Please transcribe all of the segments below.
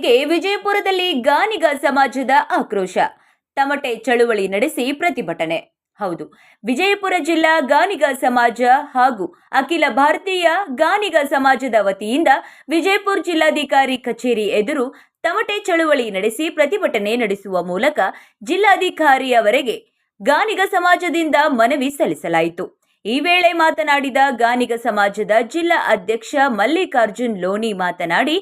ಘಟನೆಗೆ ವಿಜಯಪುರದಲ್ಲಿ ಗಾನಿಗ ಸಮಾಜದ ಆಕ್ರೋಶ. ತಮಟೆ ಚಳುವಳಿ ನಡೆಸಿ ಪ್ರತಿಭಟನೆ. ಹೌದು, ವಿಜಯಪುರ ಜಿಲ್ಲಾ ಗಾನಿಗ ಸಮಾಜ ಹಾಗೂ ಅಖಿಲ ಭಾರತೀಯ ಗಾನಿಗ ಸಮಾಜದ ವತಿಯಿಂದ ವಿಜಯಪುರ ಜಿಲ್ಲಾಧಿಕಾರಿ ಕಚೇರಿ ಎದುರು ತಮಟೆ ಚಳುವಳಿ ನಡೆಸಿ ಪ್ರತಿಭಟನೆ ನಡೆಸುವ ಮೂಲಕ ಜಿಲ್ಲಾಧಿಕಾರಿಯವರೆಗೆ ಗಾನಿಗ ಸಮಾಜದಿಂದ ಮನವಿ ಸಲ್ಲಿಸಲಾಯಿತು. ಈ ವೇಳೆ ಮಾತನಾಡಿದ ಗಾನಿಗ ಸಮಾಜದ ಜಿಲ್ಲಾ ಅಧ್ಯಕ್ಷ ಮಲ್ಲಿಕಾರ್ಜುನ್ ಲೋನಿ ಮಾತನಾಡಿ,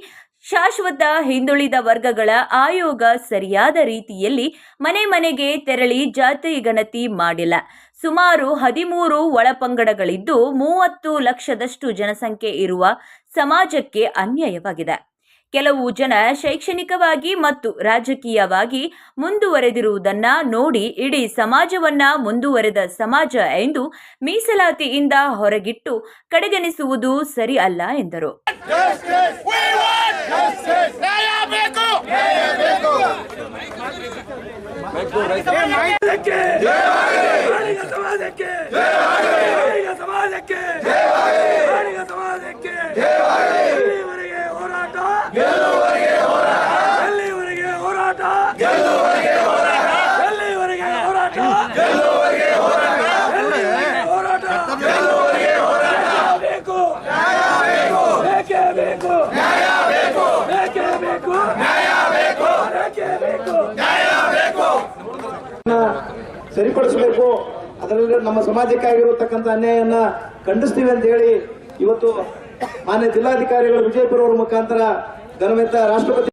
ಶಾಶ್ವತ ಹಿಂದುಳಿದ ವರ್ಗಗಳ ಆಯೋಗ ಸರಿಯಾದ ರೀತಿಯಲ್ಲಿ ಮನೆ ಮನೆಗೆ ತೆರಳಿ ಜಾತಿ ಗಣತಿ ಮಾಡಿಲ್ಲ. ಸುಮಾರು 13 ಒಳಪಂಗಡಗಳಿದ್ದು 30 ಲಕ್ಷದಷ್ಟು ಜನಸಂಖ್ಯೆ ಇರುವ ಸಮಾಜಕ್ಕೆ ಅನ್ಯಾಯವಾಗಿದೆ. ಕೆಲವು ಜನ ಶೈಕ್ಷಣಿಕವಾಗಿ ಮತ್ತು ರಾಜಕೀಯವಾಗಿ ಮುಂದುವರೆದಿರುವುದನ್ನ ನೋಡಿ ಇಡೀ ಸಮಾಜವನ್ನ ಮುಂದುವರೆದ ಸಮಾಜ ಎಂದು ಮೀಸಲಾತಿಯಿಂದ ಹೊರಗಿಟ್ಟು ಕಡೆಗಣಿಸುವುದು ಸರಿ ಅಲ್ಲ ಎಂದರು. ಸರಿಪಡಿಸಬೇಕು, ಅದರಲ್ಲಿ ನಮ್ಮ ಸಮಾಜಕ್ಕೆ ಆಗಿರತಕ್ಕಂಥ ಅನ್ಯಾಯವನ್ನ ಖಂಡಿಸ್ತೀವಿ ಅಂತ ಹೇಳಿ ಇವತ್ತು ಮಾನ್ಯ ಜಿಲ್ಲಾಧಿಕಾರಿಗಳು ವಿಜಯಪುರ ಅವರ ಮುಖಾಂತರ ಘನವೆತ್ತ ರಾಷ್ಟ್ರಪತಿ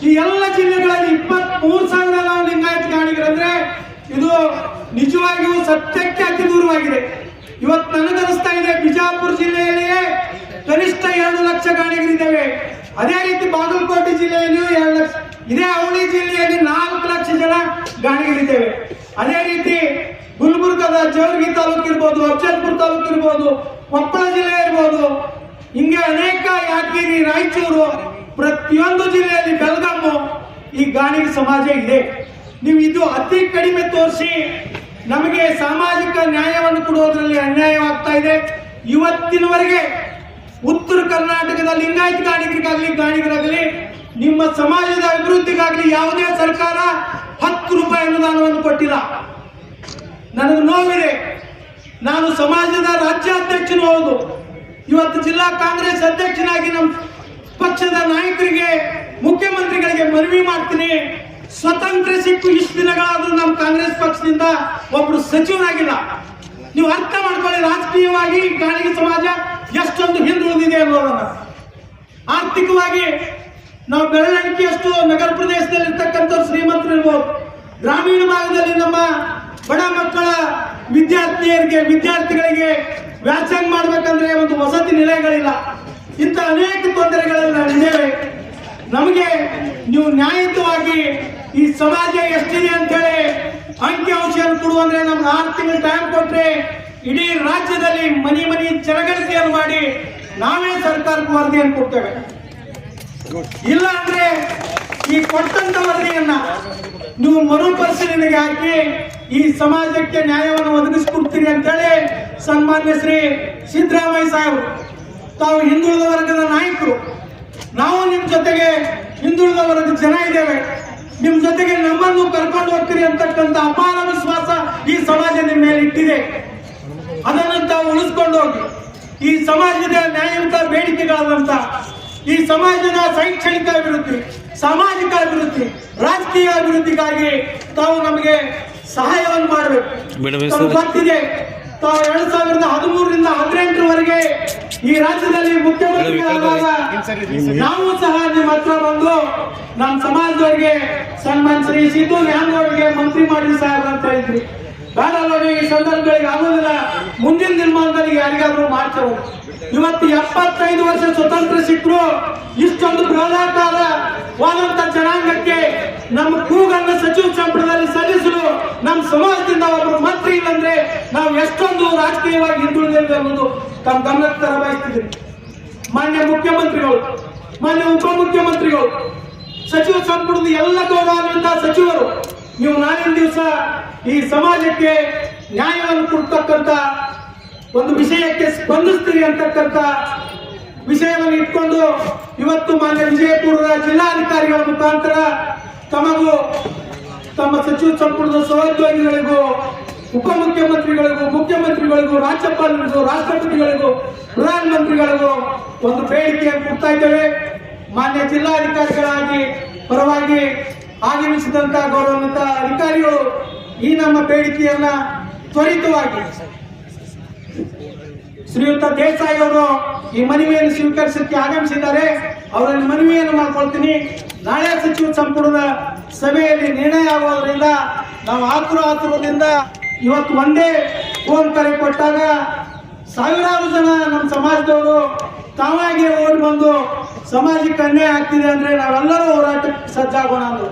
ಈ ಎಲ್ಲ ಜಿಲ್ಲೆಗಳಲ್ಲಿ 23,000 ಲಿಂಗಾಯತ ಗಾಣಿಗರಂದ್ರೆ ಇದು ನಿಜವಾಗಿಯೂ ಸತ್ಯಕ್ಕೆ ಅತಿ ದೂರವಾಗಿದೆ. ಇವತ್ತು ನನಗನಿಸ್ತಾ ಇದೆ ಬಿಜಾಪುರ ಜಿಲ್ಲೆಯಲ್ಲಿಯೇ ಕನಿಷ್ಠ 2 ಲಕ್ಷ ಗಾಣಿಗರಿದ್ದೇವೆ. ಅದೇ ರೀತಿ ಬಾಗಲಕೋಟೆ ಜಿಲ್ಲೆಯಲ್ಲಿಯೂ 2 ಲಕ್ಷ, ಇದೇ ಅವಳಿ ಜಿಲ್ಲೆಯಲ್ಲಿ 4 ಲಕ್ಷ ಜನ ಗಾಣಿಗರಿದ್ದೇವೆ. ಅದೇ ರೀತಿ ಗುಲ್ಬರ್ಗದ ಜವರ್ಗಿ ತಾಲೂಕು ಇರ್ಬೋದು, ಅಫಜಲ್ಪುರ ತಾಲೂಕು ಇರ್ಬೋದು, ಕೊಪ್ಪಳ ಜಿಲ್ಲೆ ಇರ್ಬೋದು, ಹಿಂಗೆ ಅನೇಕ ಯಾದಗಿರಿ, ರಾಯಚೂರು, ಪ್ರತಿಯೊಂದು ಜಿಲ್ಲೆಯಲ್ಲಿ ಬೆಳಗಾಮು ಈ ಗಾಣಿಗ ಸಮಾಜ ಇದೆ. ನೀವು ಇದು ಅತಿ ಕಡಿಮೆ ತೋರಿಸಿ ನಮಗೆ ಸಾಮಾಜಿಕ ನ್ಯಾಯವನ್ನು ಕೊಡುವುದರಲ್ಲಿ ಅನ್ಯಾಯವಾಗ್ತಾ ಇದೆ. ಇವತ್ತಿನವರೆಗೆ ಉತ್ತರ ಕರ್ನಾಟಕದ ಲಿಂಗಾಯತ ಗಾಣಿಗರಾಗಲಿ ನಿಮ್ಮ ಸಮಾಜದ ಅಭಿವೃದ್ಧಿಗಾಗಲಿ ಯಾವುದೇ ಸರ್ಕಾರ 10 ರೂಪಾಯಿ ಅನುದಾನವನ್ನು ಕೊಟ್ಟಿಲ್ಲ. ನನಗೆ ನೋವಿದೆ. ನಾನು ಸಮಾಜದ ರಾಜ್ಯಾಧ್ಯಕ್ಷನೂ ಹೌದು. ಇವತ್ತು ಜಿಲ್ಲಾ ಕಾಂಗ್ರೆಸ್ ಅಧ್ಯಕ್ಷನಾಗಿ ನಮ್ಮ ಪಕ್ಷದ ನಾಯಕರಿಗೆ, ಮುಖ್ಯಮಂತ್ರಿಗಳಿಗೆ ಮನವಿ ಮಾಡ್ತೀನಿ, ಸ್ವತಂತ್ರ ಸಿಕ್ಕು ಇಷ್ಟು ದಿನಗಳಾದ್ರೂ ನಮ್ಮ ಕಾಂಗ್ರೆಸ್ ಪಕ್ಷದಿಂದ ಒಬ್ರು ಸಚಿವರಾಗಿಲ್ಲ. ನೀವು ಅರ್ಥ ಮಾಡ್ಕೊಳ್ಳಿ, ರಾಜಕೀಯವಾಗಿ ಗಾಣಿಗ ಸಮಾಜ ಎಷ್ಟೊಂದು ಹಿಂದುಳಿದಿದೆ ಅನ್ನೋದನ್ನ. ಆರ್ಥಿಕವಾಗಿ ನಾವು ಬೆರಳೆಣಿಕೆಯಷ್ಟು ನಗರ ಪ್ರದೇಶದಲ್ಲಿ ಇರ್ತಕ್ಕಂಥವ್ರು ಶ್ರೀಮಂತರು ಇರ್ಬೋದು, ಗ್ರಾಮೀಣ ಭಾಗದಲ್ಲಿ ನಮ್ಮ ಬಡ ಮಕ್ಕಳ ವಿದ್ಯಾರ್ಥಿಗಳಿಗೆ ವ್ಯಾಸಂಗ ಮಾಡ್ಬೇಕಂದ್ರೆ ಒಂದು ವಸತಿ ನಿಲಯಗಳಿಲ್ಲ. ಇಂಥ ಅನೇಕ ತೊಂದರೆಗಳಲ್ಲಿ ನಾವಿದ್ದೇವೆ. ನಮಗೆ ನೀವು ನ್ಯಾಯಯುತವಾಗಿ ಈ ಸಮಾಜ ಎಷ್ಟಿದೆ ಅಂತ ಹೇಳಿ ಅಂಕಿ ಅಂಶವನ್ನು ಕೊಡುವಂದ್ರೆ ನಮ್ಗೆ 6 ತಿಂಗಳು ಟೈಮ್ ಕೊಟ್ರೆ ಇಡೀ ರಾಜ್ಯದಲ್ಲಿ ಮನಿ ಜನಗಣತಿಯನ್ನು ಮಾಡಿ ನಾವೇ ಸರ್ಕಾರಕ್ಕೆ ವರದಿಯನ್ನು ಕೊಡ್ತೇವೆ. ಇಲ್ಲ ಅಂದ್ರೆ ಈ ಕೊಟ್ಟಂತ ವರದಿಯನ್ನ ನೀವು ಮರುಪರಿಶೀಲನೆಗೆ ಹಾಕಿ ಈ ಸಮಾಜಕ್ಕೆ ನ್ಯಾಯವನ್ನು ಒದಗಿಸಿಕೊಡ್ತೀರಿ ಅಂತೇಳಿ ಸನ್ಮಾನ್ಯ ಶ್ರೀ ಸಿದ್ದರಾಮಯ್ಯ ಸಾಹೇಬರು, ತಾವು ಹಿಂದುಳಿದ ವರ್ಗದ ನಾಯಕರು, ನಾವು ನಿಮ್ಮ ಜೊತೆಗೆ ಹಿಂದುಳಿದ ವರ್ಗದ ಜನ ಇದ್ದೇವೆ, ನಿಮ್ಮ ಜೊತೆಗೆ ನಮ್ಮನ್ನು ಕರ್ಕೊಂಡು ಹೋಗ್ತೀರಿ ಅಂತಕ್ಕಂಥ ಅಪಾರ ವಿಶ್ವಾಸ ಈ ಸಮಾಜ ನಿಮ್ಮ ಮೇಲೆ ಇಟ್ಟಿದೆ. ಅದನ್ನು ತಾವು ಉಳಿಸ್ಕೊಂಡು ಹೋಗಿ ಈ ಸಮಾಜದ ನ್ಯಾಯಯುತ ಬೇಡಿಕೆಗಳಾದಂತ ಈ ಸಮಾಜದ ಶೈಕ್ಷಣಿಕ ಅಭಿವೃದ್ಧಿ, ಸಾಮಾಜಿಕ ಅಭಿವೃದ್ಧಿ, ರಾಜಕೀಯ ಅಭಿವೃದ್ಧಿಗಾಗಿ ತಾವು ನಮಗೆ ಸಹಾಯವನ್ನು ಮಾಡಬೇಕು. ಗೊತ್ತಿದೆ, ತಾವು 2013ರಿಂದ 2018ರವರೆಗೆ ಈ ರಾಜ್ಯದಲ್ಲಿ ಮುಖ್ಯಮಂತ್ರಿಗಳಾದಾಗ ನಾವು ಸಹ ನಿಮ್ಮ ಹತ್ರ ಬಂದು ನಮ್ಮ ಸಮಾಜದವರಿಗೆ ಸನ್ಮಾನ್ ಶ್ರೀ ಸಿದ್ದು ನ್ಯಾಮವರಿಗೆ ಮಂತ್ರಿ ಮಾಡಿ ಸಾಹೇಬ್ರ ಅಂತ ಹೇಳಿದ್ರಿ. ಬೇಡ ನೋಡಿ, ಈ ಸಂದರ್ಭಗಳಿಗೆ ಆಗೋದಿಲ್ಲ, ಮುಂದಿನ ನಿರ್ಮಾಣದಲ್ಲಿ ಯಾರಿಗಾದ್ರೂ ಮಾಡ್ತೇವೆ. ಇವತ್ತು 75 ವರ್ಷ ಸ್ವತಂತ್ರ ಸಿಕ್ಕರು ಇಷ್ಟೊಂದು ಬೃಹದಾಕಾರವಾದಂತ ಜನಾಂಗಕ್ಕೆ ನಮ್ಮ ಕೂಗನ್ನು ಸಚಿವ ಸಂಪುಟದಲ್ಲಿ ಸಲ್ಲಿಸಲು ನಮ್ಮ ಸಮಾಜದಿಂದ ಒಬ್ಬರು ಮಂತ್ರಿ ಇಲ್ಲಂದ್ರೆ ನಾವು ಎಷ್ಟೊಂದು ರಾಜಕೀಯವಾಗಿ ಹಿಂದುಳಿದಿದೆ ಅನ್ನೋದು ತಮ್ಮ ಗಮನಕ್ಕೆ ತರಬಯಸ್ತಿದ್ದೀನಿ. ಮಾನ್ಯ ಮುಖ್ಯಮಂತ್ರಿಗಳು, ಮಾನ್ಯ ಉಪಮುಖ್ಯಮಂತ್ರಿಗಳು, ಸಚಿವ ಸಂಪುಟದ ಎಲ್ಲ ಗೌರವಾನ್ವಿತ ಸಚಿವರು, ನೀವು ನಾಳಿನ ದಿವಸ ಈ ಸಮಾಜಕ್ಕೆ ನ್ಯಾಯವನ್ನು ಕೊಡ್ತಕ್ಕಂಥ ಒಂದು ವಿಷಯಕ್ಕೆ ಸ್ಪಂದಿಸ್ತೀರಿ ಅಂತಕ್ಕಂಥ ವಿಷಯವನ್ನು ಇಟ್ಕೊಂಡು ಇವತ್ತು ಮಾನ್ಯ ವಿಜಯಪುರದ ಜಿಲ್ಲಾಧಿಕಾರಿಗಳ ಮುಖಾಂತರ ತಮಗೂ ತಮ್ಮ ಸಚಿವ ಸಂಪುಟದ ಸಹೋದ್ಯೋಗಿಗಳಿಗೂ ಉಪಮುಖ್ಯಮಂತ್ರಿಗಳಿಗೂ ಮುಖ್ಯಮಂತ್ರಿಗಳಿಗೂ ರಾಜ್ಯಪಾಲರಿಗೂ ರಾಷ್ಟ್ರಪತಿಗಳಿಗೂ ಪ್ರಧಾನಮಂತ್ರಿಗಳಿಗೂ ಒಂದು ಬೇಡಿಕೆಯನ್ನು ಕೊಡ್ತಾ ಇದ್ದೇವೆ. ಮಾನ್ಯ ಜಿಲ್ಲಾಧಿಕಾರಿಗಳಾಗಿ ಪರವಾಗಿ ಆಗಮಿಸಿದಂತ ಗೌರವಾನ್ವಿತ ಅಧಿಕಾರಿಗಳು ಈ ನಮ್ಮ ಬೇಡಿಕೆಯನ್ನ ತ್ವರಿತವಾಗಿ ಶ್ರೀಯುತ ದೇಸಾಯಿ ಅವರು ಈ ಮನವಿಯನ್ನು ಸ್ವೀಕರಿಸಕ್ಕೆ ಆಗಮಿಸಿದ್ದಾರೆ. ಅವರಲ್ಲಿ ಮನವಿಯನ್ನು ಮಾಡ್ಕೊಳ್ತೀನಿ. ನಾಳೆ ಸಚಿವ ಸಂಪುಟದ ಸಭೆಯಲ್ಲಿ ನಿರ್ಣಯ ಆಗುವುದರಿಂದ ನಾವು ಆತುರದಿಂದ ಇವತ್ತು ಒಂದೇ ಫೋನ್ ಕರೆ ಕೊಟ್ಟಾಗ ಸಾವಿರಾರು ಜನ ನಮ್ಮ ಸಮಾಜದವರು ತಾವಾಗಿ ಓಡಿ ಬಂದು ಸಮಾಜಕ್ಕೆ ಅನ್ಯಾಯ ಆಗ್ತಿದೆ ಅಂದ್ರೆ ನಾವೆಲ್ಲರೂ ಹೋರಾಟಕ್ಕೆ ಸಜ್ಜಾಗೋಣ ಅಂದ್ರು.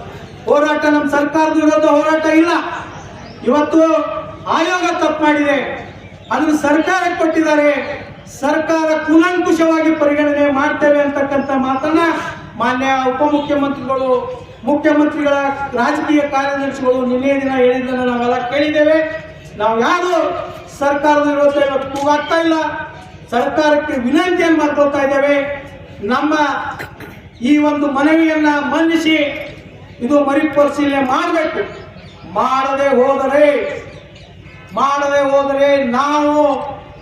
ಹೋರಾಟ ನಮ್ಮ ಸರ್ಕಾರದ ವಿರುದ್ಧ ಹೋರಾಟ ಇಲ್ಲ. ಇವತ್ತು ಆಯೋಗ ತಪ್ಪು ಮಾಡಿದೆ, ಅದನ್ನು ಸರ್ಕಾರಕ್ಕೆ ಕೊಟ್ಟಿದ್ದಾರೆ. ಸರ್ಕಾರ ಕೂಲಂಕುಷವಾಗಿ ಪರಿಗಣನೆ ಮಾಡ್ತೇವೆ ಅಂತಕ್ಕಂಥ ಮಾತನ್ನ ಮಾನ್ಯ ಉಪಮುಖ್ಯಮಂತ್ರಿಗಳು, ಮುಖ್ಯಮಂತ್ರಿಗಳ ರಾಜಕೀಯ ಕಾರ್ಯದರ್ಶಿಗಳು ನಿನ್ನೆ ದಿನ ಹೇಳಿದ್ದನ್ನು ನಾವೆಲ್ಲ ಕೇಳಿದ್ದೇವೆ. ನಾವು ಯಾರು ಸರ್ಕಾರದ ವಿರುದ್ಧ ಇವತ್ತು ಕೂಗಾಗ್ತಾ ಇಲ್ಲ, ಸರ್ಕಾರಕ್ಕೆ ವಿನಂತಿಯನ್ನು ಮಾಡ್ಕೊಳ್ತಾ ಇದ್ದೇವೆ. ನಮ್ಮ ಈ ಒಂದು ಮನವಿಯನ್ನ ಮನ್ನಿಸಿ ಇದು ಮರುಪರಿಶೀಲನೆ ಮಾಡಬೇಕು. ಮಾಡದೆ ಹೋದರೆ ನಾವು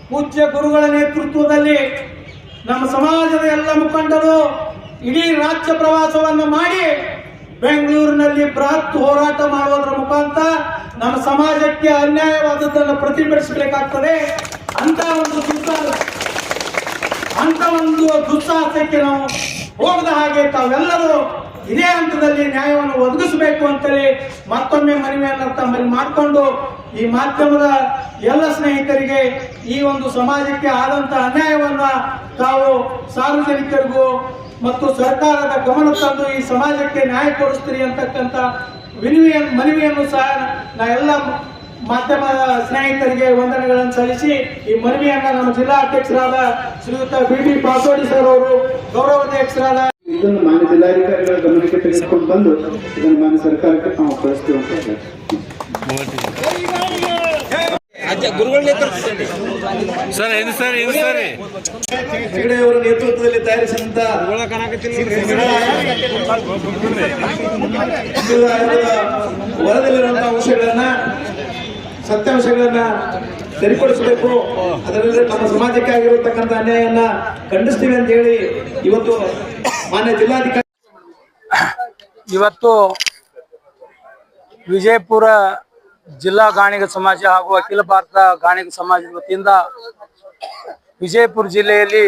ಪೂಜ್ಯ ಗುರುಗಳ ನೇತೃತ್ವದಲ್ಲಿ ನಮ್ಮ ಸಮಾಜದ ಎಲ್ಲ ಮುಖಂಡರು ಇಡೀ ರಾಜ್ಯ ಪ್ರವಾಸವನ್ನು ಮಾಡಿ ಬೆಂಗಳೂರಿನಲ್ಲಿ ಬೃಹತ್ ಹೋರಾಟ ಮಾಡುವುದರ ಮುಖಾಂತರ ನಮ್ಮ ಸಮಾಜಕ್ಕೆ ಅನ್ಯಾಯವಾದದ್ದನ್ನು ಪ್ರತಿಭಟಿಸಬೇಕಾಗ್ತದೆ. ಅಂತ ಒಂದು ದುಸ್ಸಾಹಸಕ್ಕೆ ನಾವು ಹೋಗದ ಹಾಗೆ ತಾವೆಲ್ಲರೂ ಇದೇ ಹಂತದಲ್ಲಿ ನ್ಯಾಯವನ್ನು ಒದಗಿಸಬೇಕು ಅಂತೇಳಿ ಮತ್ತೊಮ್ಮೆ ಮನವಿಯನ್ನು ತಮ್ಮಲ್ಲಿ ಮಾಡಿಕೊಂಡು ಈ ಮಾಧ್ಯಮದ ಎಲ್ಲ ಸ್ನೇಹಿತರಿಗೆ ಈ ಒಂದು ಸಮಾಜಕ್ಕೆ ಆದಂತ ಅನ್ಯಾಯವನ್ನ ತಾವು ಸಾರ್ವಜನಿಕರಿಗೂ ಮತ್ತು ಸರ್ಕಾರದ ಗಮನ ತಂದು ಈ ಸಮಾಜಕ್ಕೆ ನ್ಯಾಯ ಕೊಡಿಸ್ತೀರಿ ಅಂತಕ್ಕಂಥ ಮನವಿಯನ್ನು ಸಹ ನಾ ಎಲ್ಲ ಮಾಧ್ಯಮದ ಸ್ನೇಹಿತರಿಗೆ ವಂದನೆಗಳನ್ನು ಸಲ್ಲಿಸಿ ಈ ಮನವಿಯನ್ನ ನಮ್ಮ ಜಿಲ್ಲಾ ಅಧ್ಯಕ್ಷರಾದ ಶ್ರೀಯುತ ಬಿ ಪಾಸೋಡಿ ಸರ್ ಅವರು, ಗೌರವಾಧ್ಯಕ್ಷರಾದ ಇದನ್ನು ಮಾನ್ಯ ಜಿಲ್ಲಾಧಿಕಾರಿಗಳ ಗಮನಕ್ಕೆ ತೆಗೆದುಕೊಂಡು ಬಂದು ಇದನ್ನು ಮಾನ್ಯ ಸರ್ಕಾರಕ್ಕೆ ನಾವು ಕಳಿಸ್ತೀವಿ ಅಂತ ಹೇಳ್ತೀವಿ. ಹೆಗಡೆ ಅವರ ನೇತೃತ್ವದಲ್ಲಿ ತಯಾರಿಸಿದಂತ ವರದಲ್ಲಿರುವಂತಹ ಅಂಶಗಳನ್ನ ಸತ್ಯಾಂಶಗಳನ್ನ ಸರಿಪಡಿಸಬೇಕು. ಅದರಲ್ಲಿ ನಮ್ಮ ಸಮಾಜಕ್ಕೆ ಆಗಿರತಕ್ಕಂಥ ಅನ್ಯಾಯವನ್ನ ಖಂಡಿಸ್ತೀವಿ ಅಂತ ಹೇಳಿ ಇವತ್ತು ಮಾನ್ಯ ಜಿಲ್ಲಾಧಿಕಾರಿ ಇವತ್ತು ವಿಜಯಪುರ ಜಿಲ್ಲಾ ಗಾಣಿಗ ಸಮಾಜ ಹಾಗೂ ಅಖಿಲ ಭಾರತ ಗಾಣಿಗ ಸಮಾಜದ ವತಿಯಿಂದ ವಿಜಯಪುರ ಜಿಲ್ಲೆಯಲ್ಲಿ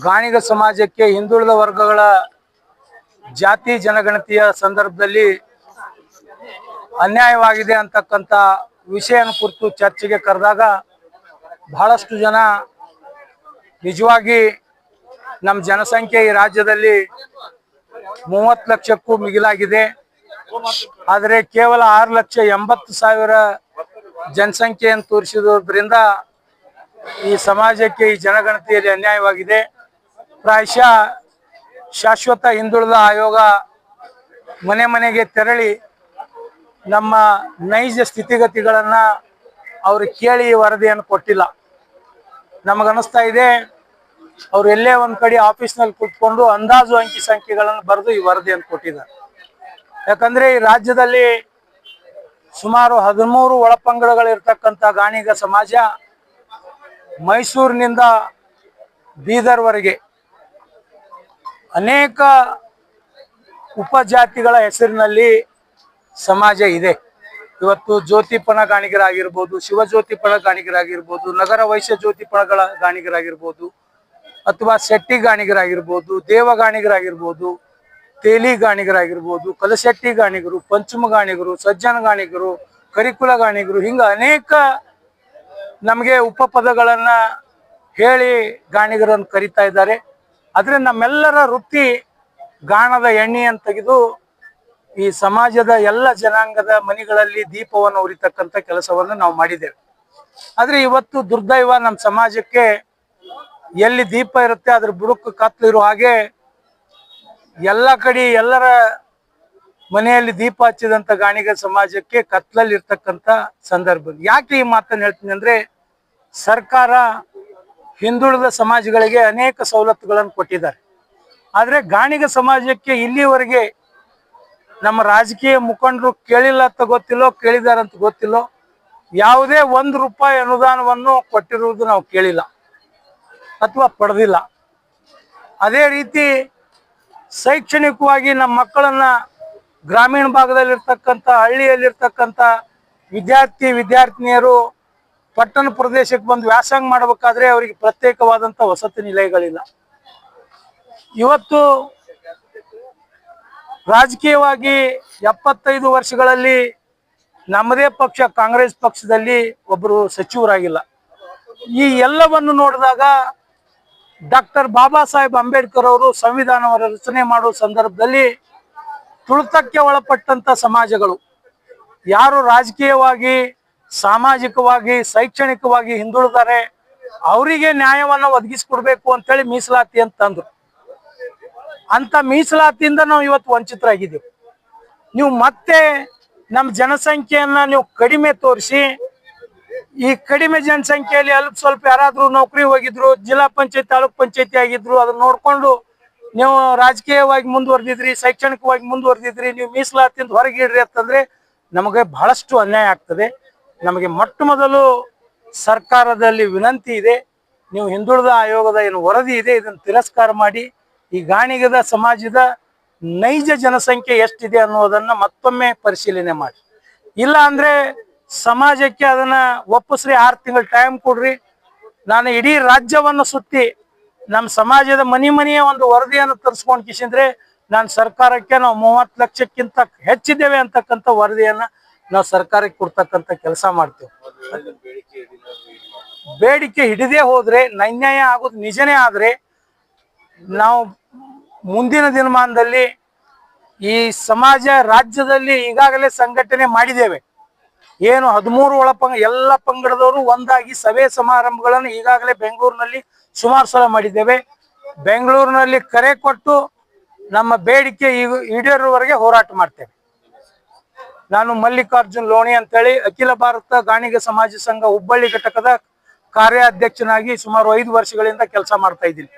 ಗಾಣಿಗ ಸಮಾಜಕ್ಕೆ ಹಿಂದುಳಿದ ವರ್ಗಗಳ ಜಾತಿ ಜನಗಣತಿಯ ಸಂದರ್ಭದಲ್ಲಿ ಅನ್ಯಾಯವಾಗಿದೆ ಅಂತಕ್ಕಂಥ ವಿಷಯ ಕುರಿತು ಚರ್ಚೆಗೆ ಕರೆದಾಗ ಬಹಳಷ್ಟು ಜನ ನಿಜವಾಗಿ ನಮ್ಮ ಜನಸಂಖ್ಯೆ ಈ ರಾಜ್ಯದಲ್ಲಿ 30 ಲಕ್ಷಕ್ಕೂ ಮಿಗಿಲಾಗಿದೆ. ಆದರೆ ಕೇವಲ 6,80,000 ಜನಸಂಖ್ಯೆಯನ್ನು ತೋರಿಸಿರೋದ್ರಿಂದ ಈ ಸಮಾಜಕ್ಕೆ ಈ ಜನಗಣತಿಯಲ್ಲಿ ಅನ್ಯಾಯವಾಗಿದೆ. ಪ್ರಾಯಶಃ ಶಾಶ್ವತ ಹಿಂದುಳಿದ ಆಯೋಗ ಮನೆ ಮನೆಗೆ ತೆರಳಿ ನಮ್ಮ ನೈಜ ಸ್ಥಿತಿಗತಿಗಳನ್ನು ಅವರು ಕೇಳಿ ವರದಿಯನ್ನು ಕೊಟ್ಟಿಲ್ಲ. ನಮಗನ್ನಿಸ್ತಾ ಇದೆ ಅವ್ರು ಎಲ್ಲೇ ಒಂದು ಕಡೆ ಆಫೀಸ್ನಲ್ಲಿ ಕೂತ್ಕೊಂಡು ಅಂದಾಜು ಅಂಕಿ ಸಂಖ್ಯೆಗಳನ್ನು ಬರೆದು ಈ ವರದಿಯನ್ನು ಕೊಟ್ಟಿದ್ದಾರೆ. ಯಾಕಂದ್ರೆ ಈ ರಾಜ್ಯದಲ್ಲಿ ಸುಮಾರು 13 ಒಳಪಂಗಡಗಳಿರ್ತಕ್ಕಂಥ ಗಾಣಿಗ ಸಮಾಜ ಮೈಸೂರಿನಿಂದ ಬೀದರ್ವರೆಗೆ ಅನೇಕ ಉಪಜಾತಿಗಳ ಹೆಸರಿನಲ್ಲಿ ಸಮಾಜ ಇದೆ. ಇವತ್ತು ಜ್ಯೋತಿಪಣ ಗಾಣಿಗರಾಗಿರ್ಬೋದು, ಶಿವಜ್ಯೋತಿಪಣ ಗಾಣಿಗರಾಗಿರ್ಬೋದು, ನಗರ ವೈಶ್ಯ ಜ್ಯೋತಿಪಣಗಳ ಗಾಣಿಗರಾಗಿರ್ಬೋದು, ಅಥವಾ ಶೆಟ್ಟಿ ಗಾಣಿಗರಾಗಿರ್ಬೋದು, ದೇವ ಗಾಣಿಗರಾಗಿರ್ಬೋದು, ತೇಲಿ ಗಾಣಿಗರಾಗಿರ್ಬೋದು, ಕಲಶೆಟ್ಟಿ ಗಾಣಿಗರು, ಪಂಚಮ ಗಾಣಿಗರು, ಸಜ್ಜನ ಗಾಣಿಗರು, ಕರಿಕುಲ ಗಾಣಿಗರು, ಹಿಂಗ ಅನೇಕ ನಮಗೆ ಉಪಪದಗಳನ್ನ ಹೇಳಿ ಗಾಣಿಗರನ್ನು ಕರೀತಾ ಇದ್ದಾರೆ. ಆದ್ರೆ ನಮ್ಮೆಲ್ಲರ ವೃತ್ತಿ ಗಾಣದ ಎಣ್ಣೆಯನ್ನು ತೆಗೆದು ಈ ಸಮಾಜದ ಎಲ್ಲ ಜನಾಂಗದ ಮನೆಗಳಲ್ಲಿ ದೀಪವನ್ನು ಉರಿತಕ್ಕಂಥ ಕೆಲಸವನ್ನು ನಾವು ಮಾಡಿದ್ದೇವೆ. ಆದ್ರೆ ಇವತ್ತು ದುರ್ದೈವ, ನಮ್ಮ ಸಮಾಜಕ್ಕೆ ಎಲ್ಲಿ ದೀಪ ಇರುತ್ತೆ ಅದ್ರ ಬುಡಕ್ಕೆ ಕತ್ತಲಿರೋ ಹಾಗೆ ಎಲ್ಲ ಕಡೆ ಎಲ್ಲರ ಮನೆಯಲ್ಲಿ ದೀಪ ಹಚ್ಚಿದಂತ ಗಾಣಿಗ ಸಮಾಜಕ್ಕೆ ಕತ್ಲಲ್ಲಿ ಇರ್ತಕ್ಕಂಥ ಸಂದರ್ಭ. ಯಾಕೆ ಈ ಮಾತನ್ನು ಹೇಳ್ತೀನಿ ಅಂದ್ರೆ, ಸರ್ಕಾರ ಹಿಂದುಳಿದ ಸಮಾಜಗಳಿಗೆ ಅನೇಕ ಸವಲತ್ತುಗಳನ್ನು ಕೊಟ್ಟಿದ್ದಾರೆ. ಆದರೆ ಗಾಣಿಗ ಸಮಾಜಕ್ಕೆ ಇಲ್ಲಿವರೆಗೆ ನಮ್ಮ ರಾಜಕೀಯ ಮುಖಂಡರು ಕೇಳಿಲ್ಲ ಅಂತ ಗೊತ್ತಿಲ್ಲೋ, ಕೇಳಿದಾರಂತ ಗೊತ್ತಿಲ್ಲೋ, ಯಾವುದೇ ₹1 ಅನುದಾನವನ್ನು ಕೊಟ್ಟಿರುವುದು ನಾವು ಕೇಳಿಲ್ಲ ಅಥವಾ ಪಡೆದಿಲ್ಲ. ಅದೇ ರೀತಿ ಶೈಕ್ಷಣಿಕವಾಗಿ ನಮ್ಮ ಮಕ್ಕಳನ್ನ ಗ್ರಾಮೀಣ ಭಾಗದಲ್ಲಿರ್ತಕ್ಕಂಥ ಹಳ್ಳಿಯಲ್ಲಿರ್ತಕ್ಕಂಥ ವಿದ್ಯಾರ್ಥಿನಿಯರು ಪಟ್ಟಣ ಪ್ರದೇಶಕ್ಕೆ ಬಂದು ವ್ಯಾಸಂಗ ಮಾಡಬೇಕಾದ್ರೆ ಅವರಿಗೆ ಪ್ರತ್ಯೇಕವಾದಂಥ ವಸತಿ ನಿಲಯಗಳಿಲ್ಲ. ಇವತ್ತು ರಾಜಕೀಯವಾಗಿ 75 ವರ್ಷಗಳಲ್ಲಿ ನಮ್ಮದೇ ಪಕ್ಷ ಕಾಂಗ್ರೆಸ್ ಪಕ್ಷದಲ್ಲಿ ಒಬ್ಬರು ಸಚಿವರಾಗಿಲ್ಲ. ಈ ಎಲ್ಲವನ್ನು ನೋಡಿದಾಗ ಡಾಕ್ಟರ್ ಬಾಬಾ ಸಾಹೇಬ್ ಅಂಬೇಡ್ಕರ್ ಅವರು ಸಂವಿಧಾನವನ್ನು ರಚನೆ ಮಾಡುವ ಸಂದರ್ಭದಲ್ಲಿ ತುಳಿತಕ್ಕೆ ಒಳಪಟ್ಟಂತ ಸಮಾಜಗಳು ಯಾರು ರಾಜಕೀಯವಾಗಿ, ಸಾಮಾಜಿಕವಾಗಿ, ಶೈಕ್ಷಣಿಕವಾಗಿ ಹಿಂದುಳಿದಾರೆ ಅವರಿಗೆ ನ್ಯಾಯವನ್ನು ಒದಗಿಸಿಕೊಡ್ಬೇಕು ಅಂತೇಳಿ ಮೀಸಲಾತಿ ಅಂತಂದ್ರು. ಅಂತ ಮೀಸಲಾತಿಯಿಂದ ನಾವು ಇವತ್ತು ವಂಚಿತರಾಗಿದ್ದೀವಿ. ನೀವು ಮತ್ತೆ ನಮ್ಮ ಜನಸಂಖ್ಯೆಯನ್ನ ನೀವು ಕಡಿಮೆ ತೋರಿಸಿ, ಈ ಕಡಿಮೆ ಜನಸಂಖ್ಯೆಯಲ್ಲಿ ಅಲ್ಪ ಸ್ವಲ್ಪ ಯಾರಾದ್ರೂ ನೌಕರಿ ಹೋಗಿದ್ರು, ಜಿಲ್ಲಾ ಪಂಚಾಯತ್ ತಾಲೂಕ್ ಪಂಚಾಯತಿ ಆಗಿದ್ರು, ಅದನ್ನ ನೋಡ್ಕೊಂಡು ನೀವು ರಾಜಕೀಯವಾಗಿ ಮುಂದುವರೆದಿದ್ರಿ, ಶೈಕ್ಷಣಿಕವಾಗಿ ಮುಂದುವರೆದಿದ್ರಿ, ನೀವು ಮೀಸಲಾತಿಯಿಂದ ಹೊರಗಿಡ್ರಿ ಅಂತಂದ್ರೆ ನಮಗೆ ಬಹಳಷ್ಟು ಅನ್ಯಾಯ ಆಗ್ತದೆ. ನಮಗೆ ಮೊಟ್ಟ ಮೊದಲು ಸರ್ಕಾರದಲ್ಲಿ ವಿನಂತಿ ಇದೆ, ನೀವು ಹಿಂದುಳಿದ ಆಯೋಗದ ಏನು ವರದಿ ಇದೆ ಇದನ್ನು ತಿರಸ್ಕಾರ ಮಾಡಿ ಈ ಗಾಣಿಗದ ಸಮಾಜದ ನೈಜ ಜನಸಂಖ್ಯೆ ಎಷ್ಟಿದೆ ಅನ್ನೋದನ್ನ ಮತ್ತೊಮ್ಮೆ ಪರಿಶೀಲನೆ ಮಾಡಿ. ಇಲ್ಲ ಅಂದ್ರೆ ಸಮಾಜಕ್ಕೆ ಅದನ್ನ ಒಪ್ಪಿಸ್ರಿ, 6 ತಿಂಗಳು ಟೈಮ್ ಕೊಡ್ರಿ. ನಾನು ಇಡೀ ರಾಜ್ಯವನ್ನು ಸುತ್ತಿ ನಮ್ಮ ಸಮಾಜದ ಮನೆಯ ಒಂದು ವರದಿಯನ್ನು ತರಿಸ್ಕೊಂಡು ಕಿಸಿದ್ರೆ ನಾನು ಸರ್ಕಾರಕ್ಕೆ ನಾವು 30 ಲಕ್ಷಕ್ಕಿಂತ ಹೆಚ್ಚಿದ್ದೇವೆ ಅಂತಕ್ಕಂಥ ವರದಿಯನ್ನ ನಾವು ಸರ್ಕಾರಕ್ಕೆ ಕೊಡ್ತಕ್ಕಂಥ ಕೆಲಸ ಮಾಡ್ತೇವೆ. ಬೇಡಿಕೆ ಹಿಡಿದೇ ಹೋದ್ರೆ, ಅನ್ಯಾಯ ಆಗೋದು ನಿಜನೇ ಆದ್ರೆ ನಾವು ಮುಂದಿನ ದಿನಮಾನದಲ್ಲಿ ಈ ಸಮಾಜ ರಾಜ್ಯದಲ್ಲಿ ಈಗಾಗಲೇ ಸಂಘಟನೆ ಮಾಡಿದ್ದೇವೆ. ಏನು 13 ಎಲ್ಲ ಪಂಗಡದವರು ಒಂದಾಗಿ ಸಭೆ ಸಮಾರಂಭಗಳನ್ನು ಈಗಾಗಲೇ ಬೆಂಗಳೂರಿನಲ್ಲಿ ಸುಮಾರು ಸಲ ಮಾಡಿದ್ದೇವೆ. ಬೆಂಗಳೂರಿನಲ್ಲಿ ಕರೆ ಕೊಟ್ಟು ನಮ್ಮ ಬೇಡಿಕೆ ಈಡೇರುವವರೆಗೆ ಹೋರಾಟ ಮಾಡ್ತೇವೆ. ನಾನು ಮಲ್ಲಿಕಾರ್ಜುನ್ ಲೋಣಿ ಅಂತೇಳಿ ಅಖಿಲ ಭಾರತ ಗಾಣಿಗ ಸಮಾಜ ಸಂಘ ಹುಬ್ಬಳ್ಳಿ ಘಟಕದ ಕಾರ್ಯಾಧ್ಯಕ್ಷನಾಗಿ ಸುಮಾರು 5 ವರ್ಷಗಳಿಂದ ಕೆಲಸ ಮಾಡ್ತಾ ಇದ್ದೀನಿ.